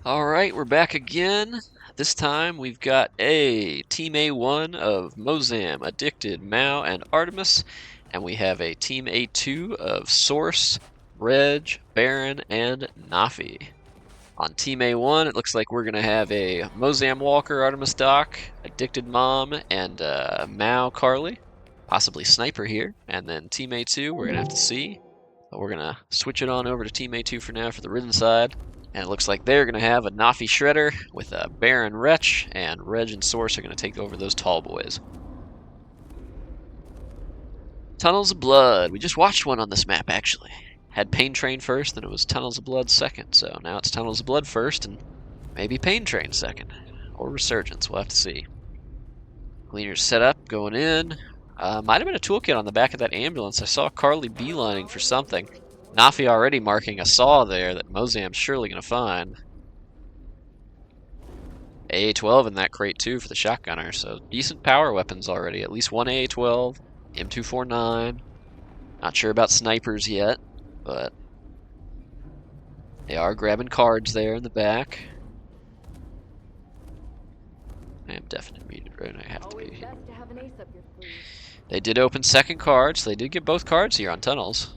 Alright, we're back again. This time we've got a Team A1 of Mozam, Addicted, Mao, and Artemis, and we have a Team A2 of Source, Reg, Baron, and NawFee. On Team A1, it looks like we're going to have a Mozam Walker, Artemis Doc, Addicted Mom, and Mao Carly, possibly Sniper here. And then Team A2, we're going to have to see. But we're going to switch it on over to Team A2 for now for the Ridden side. And it looks like they're going to have a NawFee Shredder with a Baron Wretch, and Reg and Source are going to take over those tall boys. Tunnels of Blood. We just watched one on this map, actually. Had Pain Train first, then it was Tunnels of Blood second. So now it's Tunnels of Blood first, and maybe Pain Train second. Or Resurgence, we'll have to see. Cleaner's set up, going in. Might have been a toolkit on the back of that ambulance. I saw Carly beelining for something. NawFee already marking a saw there that Mozam's surely going to find. AA-12 in that crate too for the shotgunner, so decent power weapons already. At least one AA-12, M249. Not sure about snipers yet, but they are grabbing cards there in the back. I am definitely muted right, I have to be. They did open second card, so they did get both cards here on tunnels.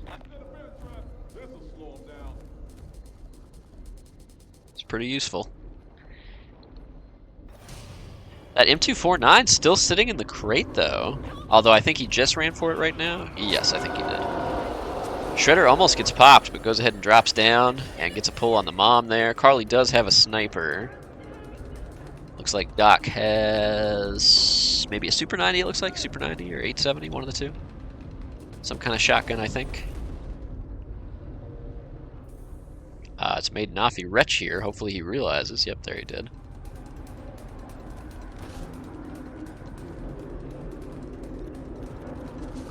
Pretty useful. That M249 still sitting in the crate though. Although I think he just ran for it right now. Yes, I think he did. Shredder almost gets popped, but goes ahead and drops down and gets a pull on the mom there. Carly does have a sniper. Looks like Doc has maybe a Super 90, it looks like. Super 90 or 870, one of the two. Some kind of shotgun, I think. It's made NawFee Wretch here. Hopefully he realizes. Yep, there he did.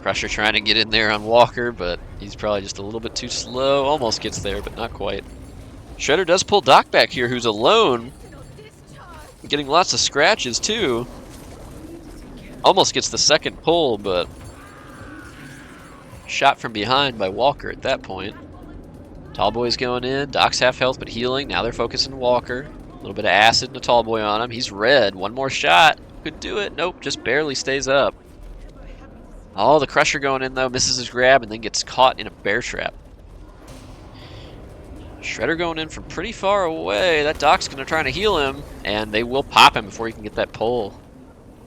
Crusher trying to get in there on Walker, but he's probably just a little bit too slow. Almost gets there, but not quite. Shredder does pull Doc back here, who's alone. Getting lots of scratches, too. Almost gets the second pull, but shot from behind by Walker at that point. Tall boy's going in. Doc's half health, but healing. Now they're focusing Walker. A little bit of acid and a tall boy on him. He's red. One more shot. Could do it. Nope, just barely stays up. Oh, the Crusher going in, though. Misses his grab and then gets caught in a bear trap. Shredder going in from pretty far away. That Doc's going to try to heal him, and they will pop him before he can get that pull.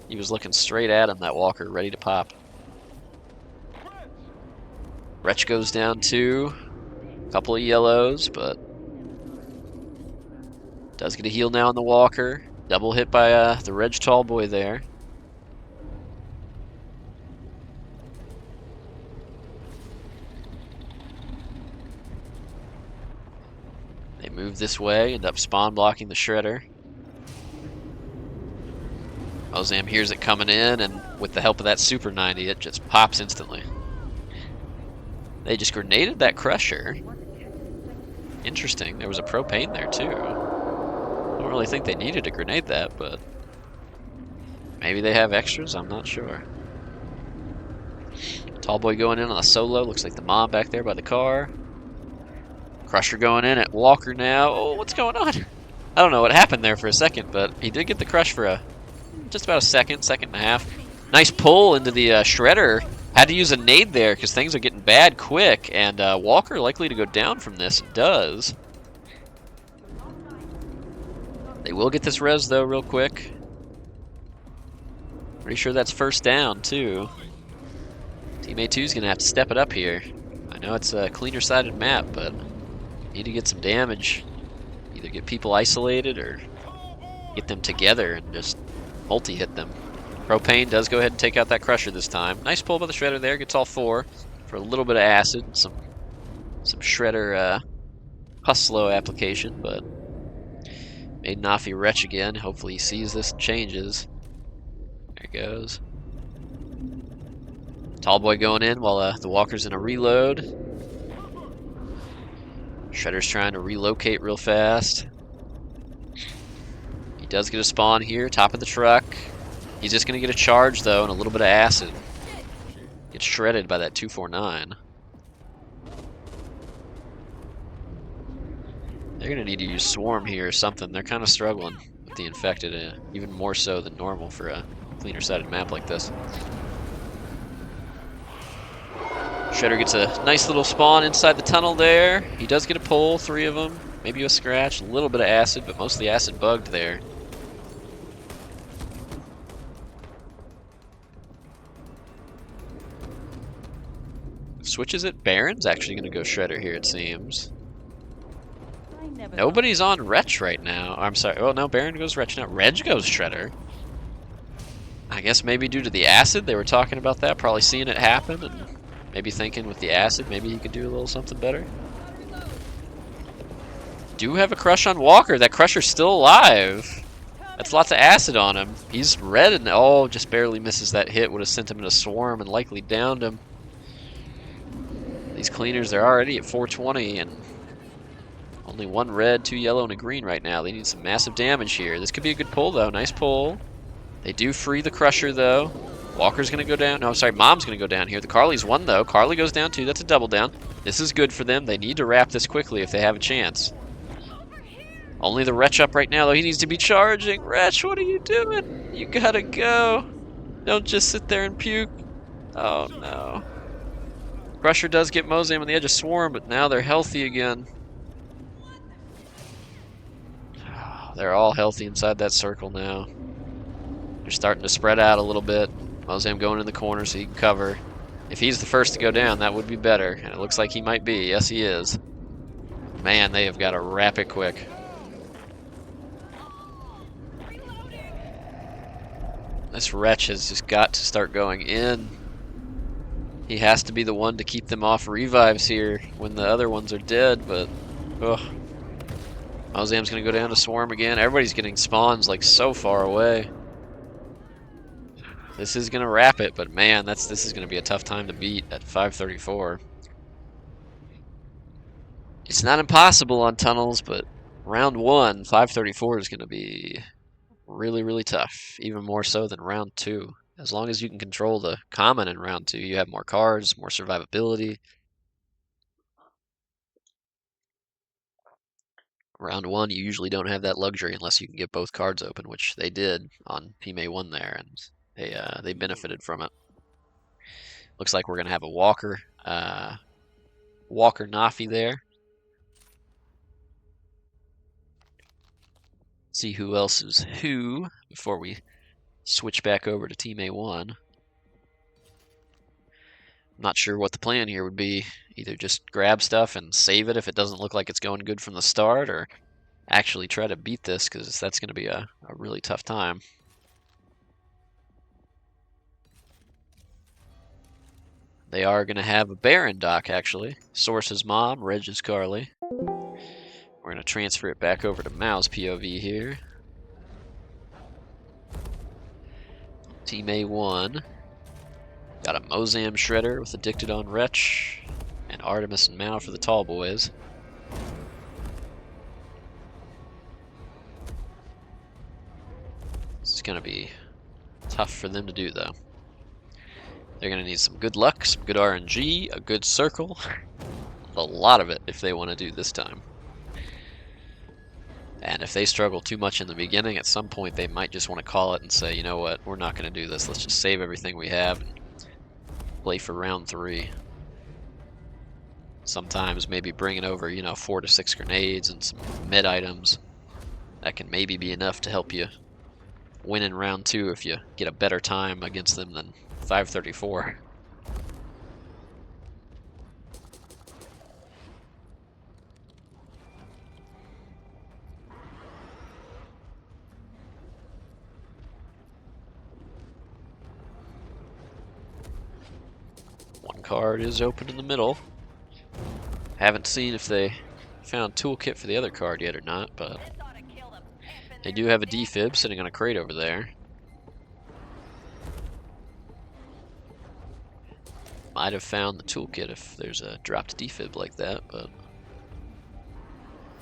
He was looking straight at him, that Walker, ready to pop. Wretch goes down, too. Couple of yellows, but does get a heal now on the Walker. Double hit by the Reg tall boy there. They move this way, end up spawn blocking the Shredder. Mozam hears it coming in, and with the help of that Super 90, it just pops instantly. They just grenaded that Crusher. Interesting. There was a propane there too. I don't really think they needed to grenade that, but maybe they have extras. I'm not sure. Tall boy going in on a solo. Looks like the mom back there by the car. Crusher going in at Walker now. Oh, what's going on? I don't know what happened there for a second, but he did get the crush for just about a second and a half. Nice pull into the Shredder. Had to use a nade there because things are getting bad quick, and Walker likely to go down from this. It does. They will get this res, though, real quick. Pretty sure that's first down, too. Team A2 is going to have to step it up here. I know it's a cleaner-sided map, but need to get some damage. Either get people isolated or get them together and just multi-hit them. Propane does go ahead and take out that Crusher this time. Nice pull by the Shredder there. Gets all four for a little bit of acid. Some Shredder Huslow application, but made NawFee Wretch again. Hopefully he sees this and changes. There he goes. Tall boy going in while the Walker's in a reload. Shredder's trying to relocate real fast. He does get a spawn here, top of the truck. He's just going to get a charge, though, and a little bit of acid. Gets shredded by that 249. They're gonna need to use Swarm here or something. They're kind of struggling with the infected, even more so than normal for a cleaner-sided map like this. Shredder gets a nice little spawn inside the tunnel there. He does get a pull, 3 of them. Maybe a scratch, a little bit of acid, but mostly acid bugged there. Switches it. Baron's actually going to go Shredder here, it seems. Nobody's on Wretch right now. I'm sorry. Oh, no, Baron goes Wretch now. Reg goes Shredder. I guess maybe due to the acid, they were talking about that, probably seeing it happen, and maybe thinking with the acid, maybe he could do a little something better. Do have a crush on Walker. That Crusher's still alive. That's lots of acid on him. He's red and oh, just barely misses that hit. Would have sent him in a swarm and likely downed him. These cleaners, they're already at 420 and only 1 red, 2 yellow, and a green right now. They need some massive damage here. This could be a good pull though. Nice pull. They do free the Crusher though. Walker's gonna go down. No, sorry, Mom's gonna go down here. The Carly's 1 though. Carly goes down 2. That's a double down. This is good for them. They need to wrap this quickly if they have a chance. Only the Wretch up right now, though. He needs to be charging. Wretch, what are you doing? You gotta go. Don't just sit there and puke. Oh, no. Crusher does get Mozam on the edge of Swarm, but now they're healthy again. They're all healthy inside that circle now. They're starting to spread out a little bit. Mozam going in the corner so he can cover. If he's the first to go down, that would be better. And it looks like he might be. Yes, he is. Man, they have got to wrap it quick. This Wretch has just got to start going in. He has to be the one to keep them off revives here when the other ones are dead, but ugh. Mozam's gonna go down to Swarm again. Everybody's getting spawns like so far away. This is gonna wrap it, but man, this is gonna be a tough time to beat at 534. It's not impossible on tunnels, but round 1, 534 is gonna be really, really tough, even more so than round 2. As long as you can control the common in round 2, you have more cards, more survivability. Round 1, you usually don't have that luxury unless you can get both cards open, which they did on PMA 1 there, and they benefited from it. Looks like we're gonna have a Walker NawFee there. See who else is who before we switch back over to Team A1. I'm not sure what the plan here would be. Either just grab stuff and save it if it doesn't look like it's going good from the start, or actually try to beat this, because that's going to be a really tough time. They are going to have a Baron dock, actually. Source's Mom, Reg's Carly. We're going to transfer it back over to Mao's POV here. Team A1. Got a Mozam Shredder with Addicted on Wretch. And Artemis and Mao for the tall boys. This is going to be tough for them to do, though. They're going to need some good luck, some good RNG, a good circle. A lot of it if they want to do this time. And if they struggle too much in the beginning, at some point they might just want to call it and say, you know what, we're not going to do this. Let's just save everything we have and play for round 3. Sometimes maybe bringing over, 4 to 6 grenades and some med items. That can maybe be enough to help you win in round 2 if you get a better time against them than 534. One card is open in the middle. Haven't seen if they found toolkit for the other card yet or not, but they do have a defib sitting on a crate over there. Might have found the toolkit if there's a dropped defib like that, but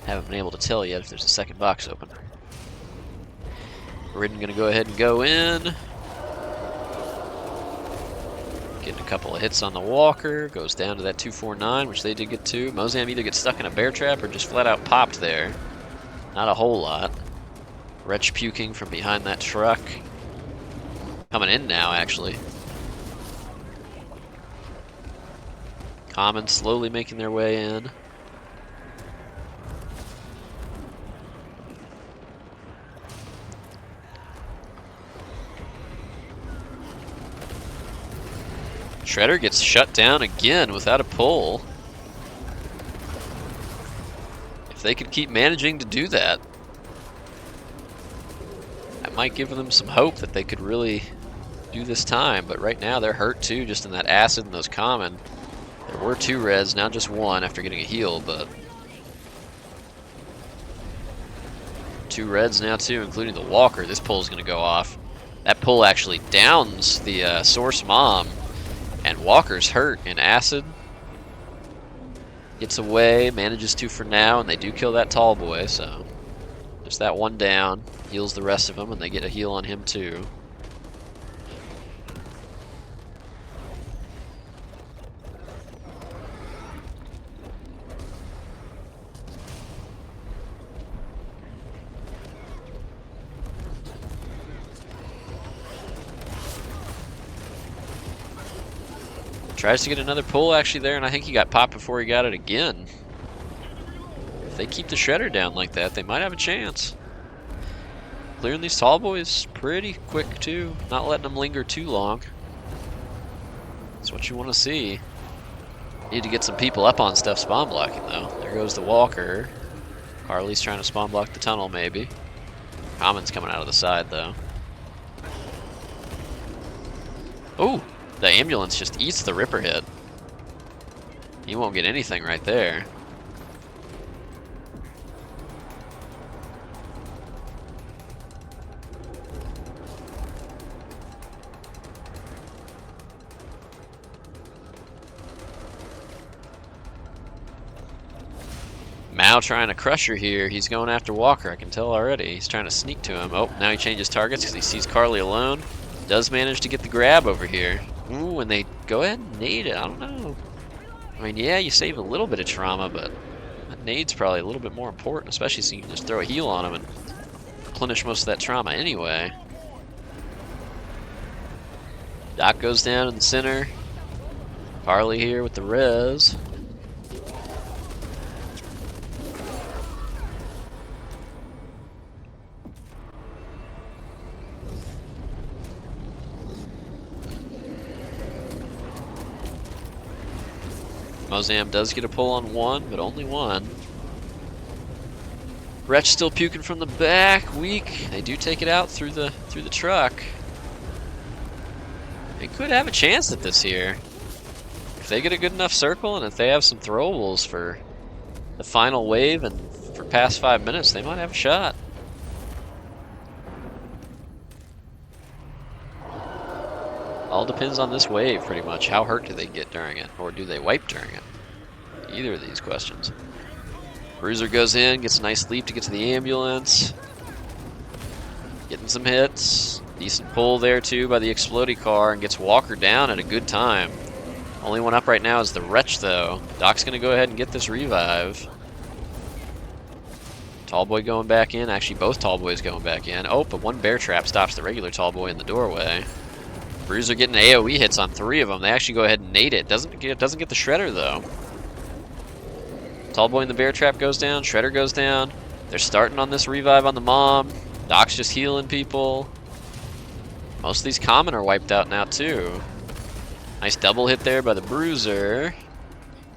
haven't been able to tell yet if there's a second box open. Ridden gonna go ahead and go in. Getting a couple of hits on the walker. Goes down to that 249, which they did get to. Mozam either gets stuck in a bear trap or just flat out popped there. Not a whole lot. Wretch puking from behind that truck. Coming in now, actually. Common slowly making their way in. Shredder gets shut down again without a pull. If they could keep managing to do that, that might give them some hope that they could really do this time. But right now they're hurt too, just in that acid and those common. There were 2 reds, now just 1 after getting a heal, but 2 reds now too, including the walker. This pull is going to go off. That pull actually downs the source mom. And Walker's hurt in acid. Gets away, manages to for now, and they do kill that tall boy, so just that 1 down. Heals the rest of them, and they get a heal on him too. Tries to get another pull actually there, and I think he got popped before he got it again. If they keep the shredder down like that, they might have a chance. Clearing these tall boys pretty quick too, not letting them linger too long. That's what you want to see. Need to get some people up on stuff spawn blocking though. There goes the walker. Carly's trying to spawn block the tunnel maybe. Common's coming out of the side though. Oh! The ambulance just eats the Ripper hit. He won't get anything right there. Mao trying to crush her here. He's going after Walker, I can tell already. He's trying to sneak to him. Oh, now he changes targets because he sees Carly alone. Does manage to get the grab over here. Ooh, and they go ahead and nade it. I don't know. I mean, yeah, you save a little bit of trauma, but that nade's probably a little bit more important, especially so you can just throw a heal on him and replenish most of that trauma anyway. Doc goes down in the center. Carly here with the res. Mozam does get a pull on 1, but only 1. Wretch still puking from the back, weak. They do take it out through the truck. They could have a chance at this here. If they get a good enough circle, and if they have some throwables for the final wave and for past 5 minutes, they might have a shot. All depends on this wave, pretty much. How hurt do they get during it? Or do they wipe during it? Either of these questions. Bruiser goes in, gets a nice leap to get to the ambulance. Getting some hits. Decent pull there, too, by the explodey car, and gets Walker down at a good time. Only one up right now is the Wretch, though. Doc's going to go ahead and get this revive. Tallboy going back in. Actually, both Tallboys going back in. Oh, but 1 bear trap stops the regular Tallboy in the doorway. Bruiser getting AoE hits on 3 of them. They actually go ahead and nade it. Doesn't get the shredder though. Tallboy in the bear trap goes down. Shredder goes down. They're starting on this revive on the mom. Doc's just healing people. Most of these common are wiped out now too. Nice double hit there by the Bruiser.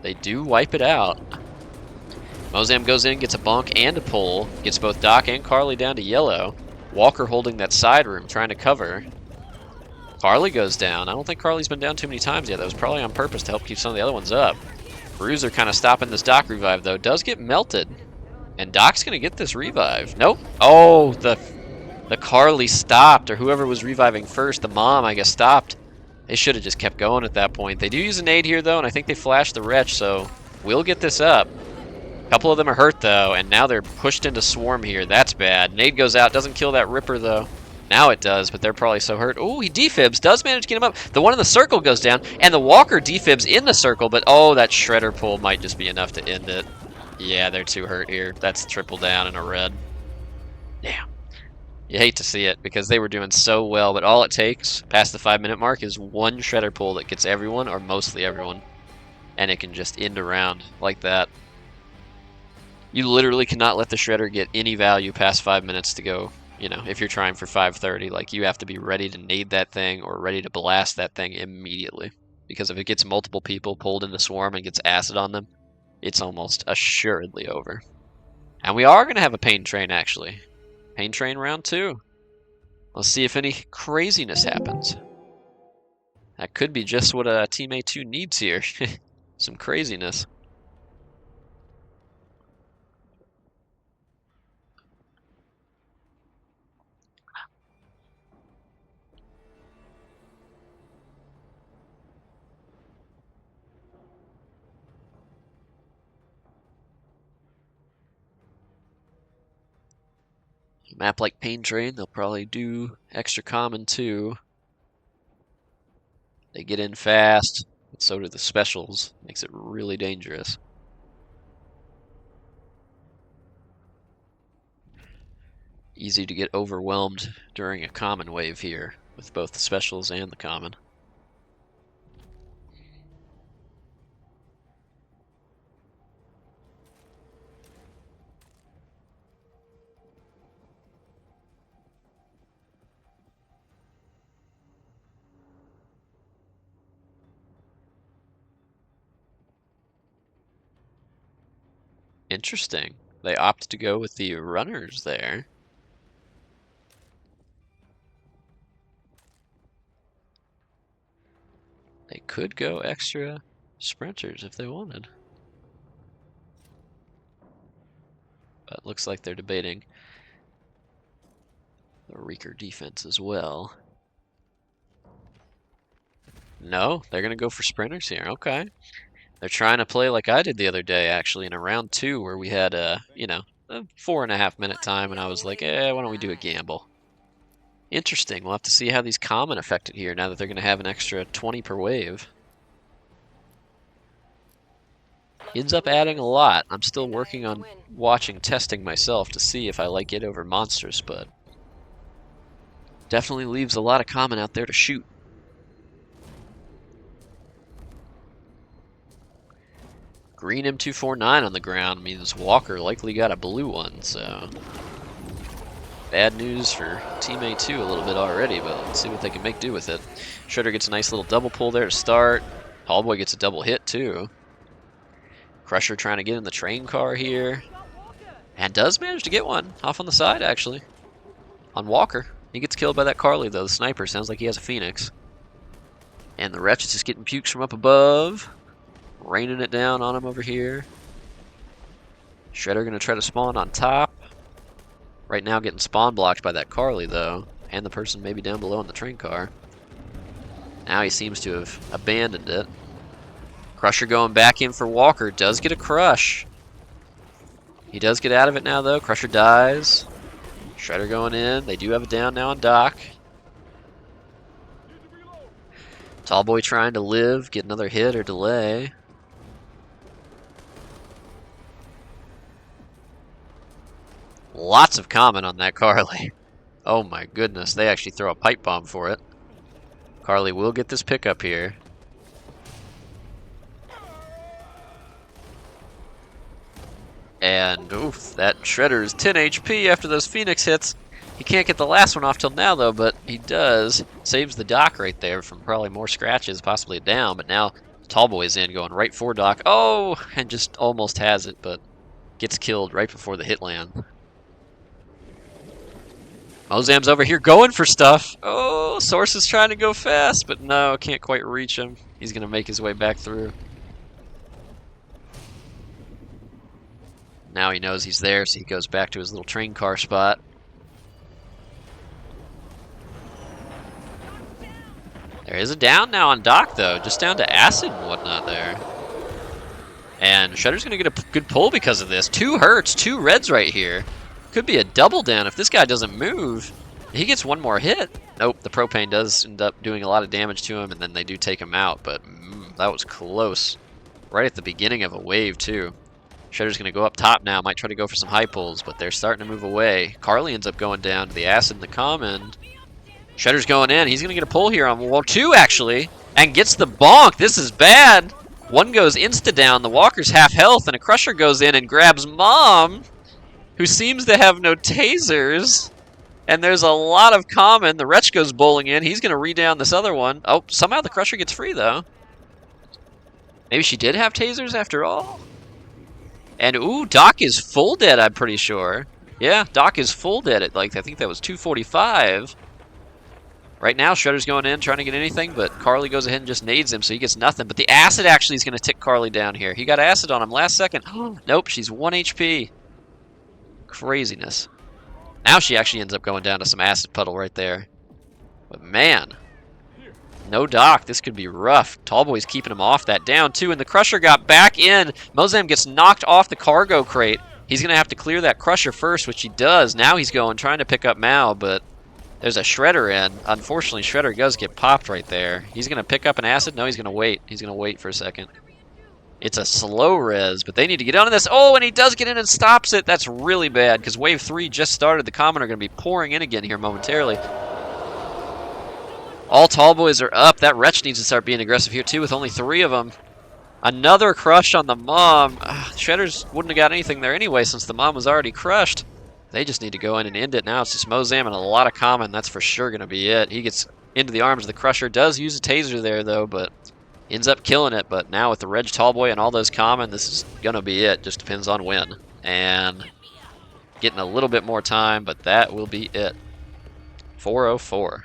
They do wipe it out. Mozam goes in, gets a bonk and a pull. Gets both Doc and Carly down to yellow. Walker holding that side room, trying to cover. Carly goes down. I don't think Carly's been down too many times yet. That was probably on purpose to help keep some of the other ones up. Bruiser kind of stopping this Doc revive, though. Does get melted. And Doc's going to get this revive. Nope. Oh, the Carly stopped, or whoever was reviving first. The mom, I guess, stopped. They should have just kept going at that point. They do use a nade here, though, and I think they flashed the Wretch, so we'll get this up. A couple of them are hurt, though, and now they're pushed into Swarm here. That's bad. Nade goes out. Doesn't kill that Ripper, though. Now it does, but they're probably so hurt. Oh, he defibs. Does manage to get him up. The one in the circle goes down, and the walker defibs in the circle, but oh, that shredder pull might just be enough to end it. Yeah, they're too hurt here. That's triple down in a red. Damn. You hate to see it, because they were doing so well, but all it takes, past the 5-minute mark, is one shredder pull that gets everyone, or mostly everyone. And it can just end a round like that. You literally cannot let the shredder get any value past 5 minutes to go. You know, if you're trying for 530, like, you have to be ready to nade that thing or ready to blast that thing immediately. Because if it gets multiple people pulled in the swarm and gets acid on them, it's almost assuredly over. And we are going to have a pain train, actually. Pain train round 2. Let's see if any craziness happens. That could be just what a Team A2 needs here. Some craziness. A map like Pain Train, they'll probably do extra common too. They get in fast, but so do the specials. Makes it really dangerous. Easy to get overwhelmed during a common wave here, with both the specials and the common. Interesting. They opt to go with the runners there. They could go extra sprinters if they wanted. But looks like they're debating the Reeker defense as well. No, they're going to go for sprinters here. Okay. They're trying to play like I did the other day, actually, in a round 2 where we had a 4.5-minute time, and I was like, why don't we do a gamble? Interesting. We'll have to see how these common affect it here now that they're going to have an extra 20 per wave. Ends up adding a lot. I'm still working on testing myself to see if I like it over monsters, but definitely leaves a lot of common out there to shoot. Green M249 on the ground means Walker likely got a blue one, so bad news for Team A2 a little bit already, but let's see what they can make do with it. Shredder gets a nice little double pull there to start. Tallboy gets a double hit too. Crusher trying to get in the train car here. And does manage to get one off on the side, actually. On Walker. He gets killed by that Carly, though. The sniper sounds like he has a Phoenix. And the Wretch is just getting pukes from up above. Raining it down on him over here. Shredder going to try to spawn on top. Right now getting spawn blocked by that Carly, though. And the person maybe down below in the train car. Now he seems to have abandoned it. Crusher going back in for Walker. Does get a crush. He does get out of it now, though. Crusher dies. Shredder going in. They do have a down now on Doc. Tallboy trying to live. Get another hit or delay. Lots of common on that Carly. Oh my goodness. They actually throw a pipe bomb for it. Carly will get this pickup here. And, oof, that Shredder is 10 HP after those Phoenix hits. He can't get the last one off till now, though, but he does. Saves the Doc right there from probably more scratches, possibly a down. But now Tallboy's in, going right for Doc. Oh, and just almost has it, but gets killed right before the hit land. Mozam's over here going for stuff. Oh, Source is trying to go fast, but no, can't quite reach him. He's going to make his way back through. Now he knows he's there, so he goes back to his little train car spot. There is a down now on Doc, though. Just down to acid and whatnot there. And Shredder's going to get a good pull because of this. 2 hurts, 2 reds right here. Could be a double down if this guy doesn't move. He gets one more hit. Nope, the propane does end up doing a lot of damage to him, and then they do take him out, but that was close. Right at the beginning of a wave, too. Shredder's going to go up top now, might try to go for some high pulls, but they're starting to move away. Carly ends up going down to the acid and the common. Shredder's going in. He's going to get a pull here on wall 2, actually, and gets the bonk. This is bad. One goes insta-down. The walker's half health, and a crusher goes in and grabs Mom, who seems to have no tasers. And there's a lot of common. The wretch goes bowling in. He's going to re-down this other one. Oh, somehow the crusher gets free, though. Maybe she did have tasers after all? And, ooh, Doc is full dead, I'm pretty sure. Yeah, Doc is full dead at, like, I think that was 245. Right now, Shredder's going in, trying to get anything, but Carly goes ahead and just nades him, so he gets nothing. But the acid actually is going to tick Carly down here. He got acid on him last second. Nope, she's 1 HP. Craziness. Now she actually ends up going down to some acid puddle right there. But, man. No Doc. This could be rough. Tallboy's keeping him off that down, too. And the Crusher got back in. Mozam gets knocked off the cargo crate. He's going to have to clear that Crusher first, which he does. Now he's going, trying to pick up Mao, but there's a Shredder in. Unfortunately, Shredder does get popped right there. He's going to pick up an acid. No, he's going to wait. He's going to wait for a second. It's a slow res, but they need to get on this. Oh, and he does get in and stops it. That's really bad, because Wave 3 just started. The Common are going to be pouring in again here momentarily. All Tallboys are up. That Wretch needs to start being aggressive here, too, with only 3 of them. Another crush on the Mom. Shredders wouldn't have got anything there anyway, since the Mom was already crushed. They just need to go in and end it now. It's just Mozam and a lot of Common. That's for sure going to be it. He gets into the arms of the Crusher. Does use a taser there, though, but ends up killing it. But now with the Reg Tallboy and all those Common, this is going to be it. Just depends on when. And getting a little bit more time, but that will be it. 404.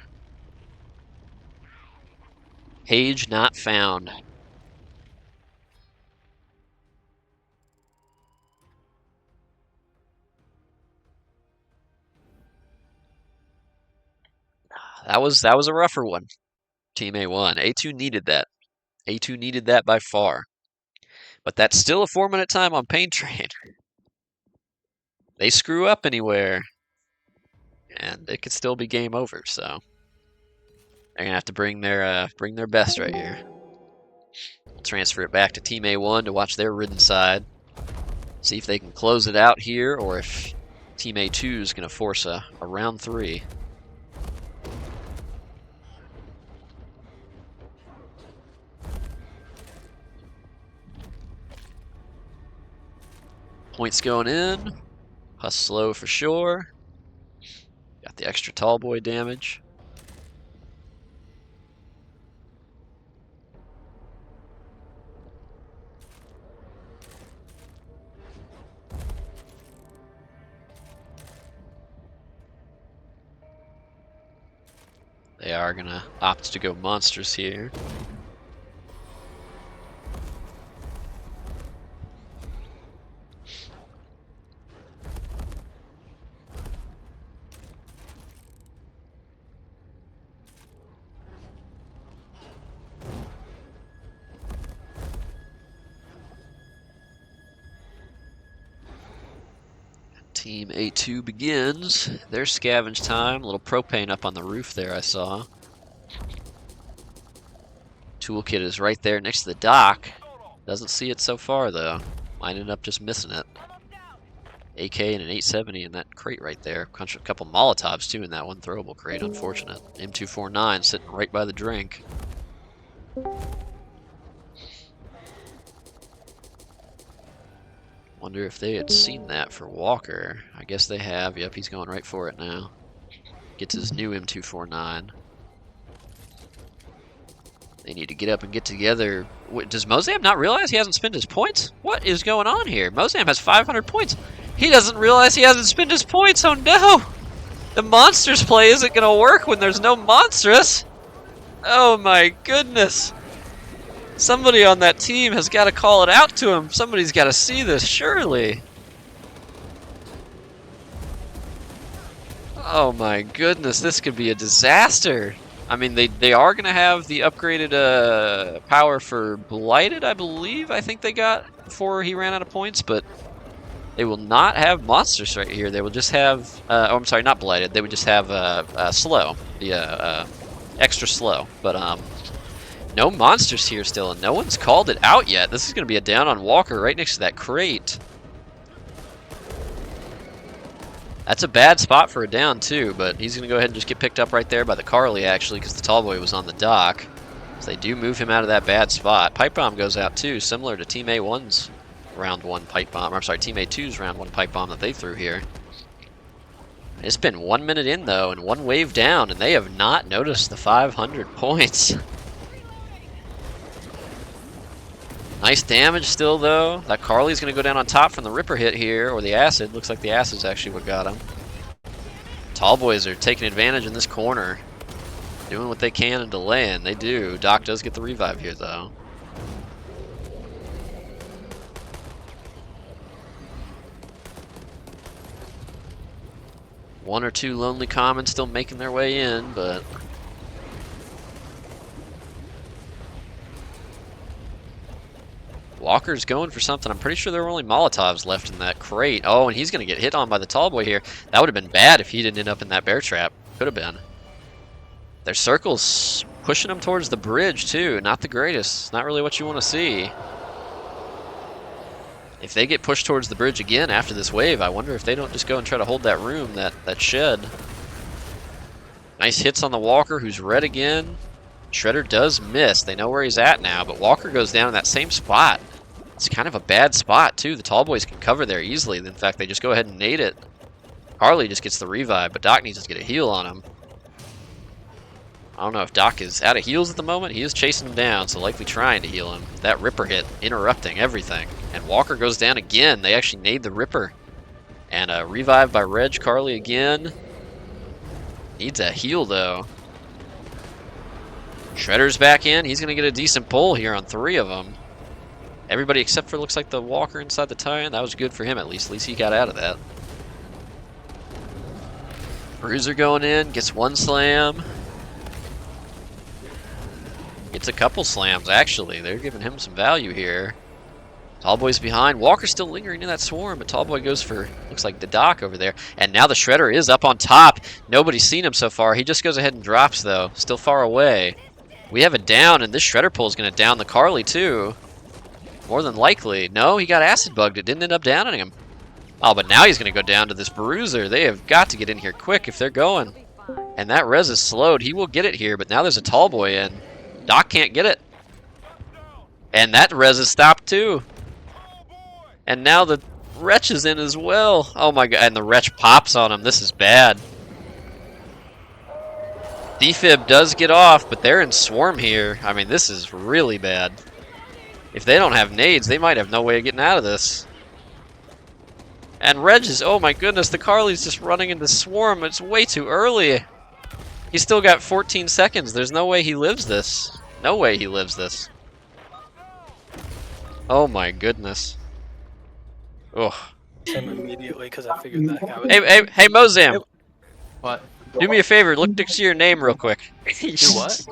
Page not found. That was a rougher one. Team A1. A2 needed that. A2 needed that by far. But that's still a 4-minute time on Pain Train. They screw up anywhere, and it could still be game over, so they're gonna have to bring their best right here. We'll transfer it back to Team A1 to watch their ridden side. See if they can close it out here, or if Team A2 is gonna force a round 3. Points going in. Huss slow for sure. Got the extra Tallboy damage. They are going to opt to go monsters here. Team A2 begins their scavenge time. A little propane up on the roof there, I saw. Toolkit is right there next to the dock. Doesn't see it so far, though. Might end up just missing it. AK and an 870 in that crate right there. A couple Molotovs, too, in that one throwable crate. Unfortunate. M249 sitting right by the drink. Wonder if they had seen that for Walker. I guess they have. Yep, he's going right for it now. Gets his new M249. They need to get up and get together. Does Mozam not realize he hasn't spent his points? What is going on here? Mozam has 500 points. He doesn't realize he hasn't spent his points. Oh no! The monsters play isn't going to work when there's no monstrous. Oh my goodness. Somebody on that team has got to call it out to him. Somebody's got to see this, surely. Oh my goodness, this could be a disaster. I mean, they are going to have the upgraded power for Blighted, I believe. I think they got before he ran out of points, but They will not have monsters right here. They will just have, oh, I'm sorry, not blighted. They would just have slow, extra slow. But no monsters here still, and no one's called it out yet. This is going to be a down on Walker right next to that crate. That's a bad spot for a down too, but he's going to go ahead and just get picked up right there by the Carly actually, because the tall boy was on the dock. So they do move him out of that bad spot. Pipe bomb goes out too, similar to Team A1's round 1 pipe bomb. I'm sorry, Team A2's round 1 pipe bomb that they threw here. It's been 1 minute in though, and 1 wave down, and they have not noticed the 500 points. Nice damage still though. That Carly's gonna go down on top from the Ripper hit here, or the acid. Looks like the acid's actually what got him. Tall boys are taking advantage in this corner. Doing what they can and delaying. They do. Doc does get the revive here though. One or two lonely commons still making their way in, but Walker's going for something. I'm pretty sure there were only Molotovs left in that crate. Oh, and he's going to get hit on by the tall boy here. That would have been bad if he didn't end up in that bear trap. Could have been. Their circle's pushing them towards the bridge, too. Not the greatest. Not really what you want to see. If they get pushed towards the bridge again after this wave, I wonder if they don't just go and try to hold that room, that shed. Nice hits on the Walker, who's red again. Shredder does miss. They know where he's at now, but Walker goes down in that same spot. It's kind of a bad spot, too. The tall boys can cover there easily. In fact, they just go ahead and nade it. Harley just gets the revive, but Doc needs to get a heal on him. I don't know if Doc is out of heals at the moment. He is chasing him down, so likely trying to heal him. That Ripper hit, interrupting everything. And Walker goes down again. They actually nade the Ripper. And a revive by Reg Carly again. Needs a heal, though. Shredder's back in. He's going to get a decent pull here on 3 of them. Everybody except for, looks like, the Walker inside the tie-in. That was good for him, at least. At least he got out of that. Bruiser going in. Gets 1 slam. Gets a couple slams, actually. They're giving him some value here. Tallboy's behind. Walker's still lingering in that swarm, but Tallboy goes for, looks like, the Doc over there. And now the Shredder is up on top. Nobody's seen him so far. He just goes ahead and drops, though. Still far away. We have a down, and this Shredder pull is going to down the Carly, too. More than likely. No, he got acid bugged. It didn't end up downing him. Oh, but now he's going to go down to this Bruiser. They have got to get in here quick if they're going. And that res is slowed. He will get it here, but now there's a Tallboy in. Doc can't get it. And that res is stopped, too. And now the Wretch is in as well. Oh my god, and the Wretch pops on him. This is bad. Defib does get off, but they're in swarm here. I mean, this is really bad. If they don't have nades, they might have no way of getting out of this. And Reg is, oh my goodness, the Carly's just running into swarm. It's way too early. He's still got 14 seconds. There's no way he lives this. No way he lives this. Oh my goodness. Ugh. Him immediately because I figured that guy was. Hey, Mozam. What? Do me a favor. Look next to your name real quick. Do what?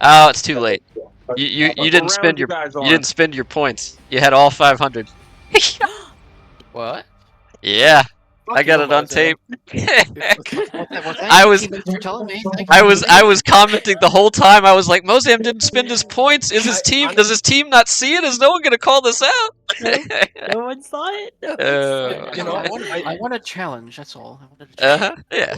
Oh, it's too late. You didn't spend your points. You had all 500. What? Yeah. I got it on tape. I was commenting the whole time. I was like, Mozam didn't spend his points. Does his team not see it? Is no one gonna call this out? No one saw it. You know, I want a challenge. That's all. I wanted a challenge. Yeah.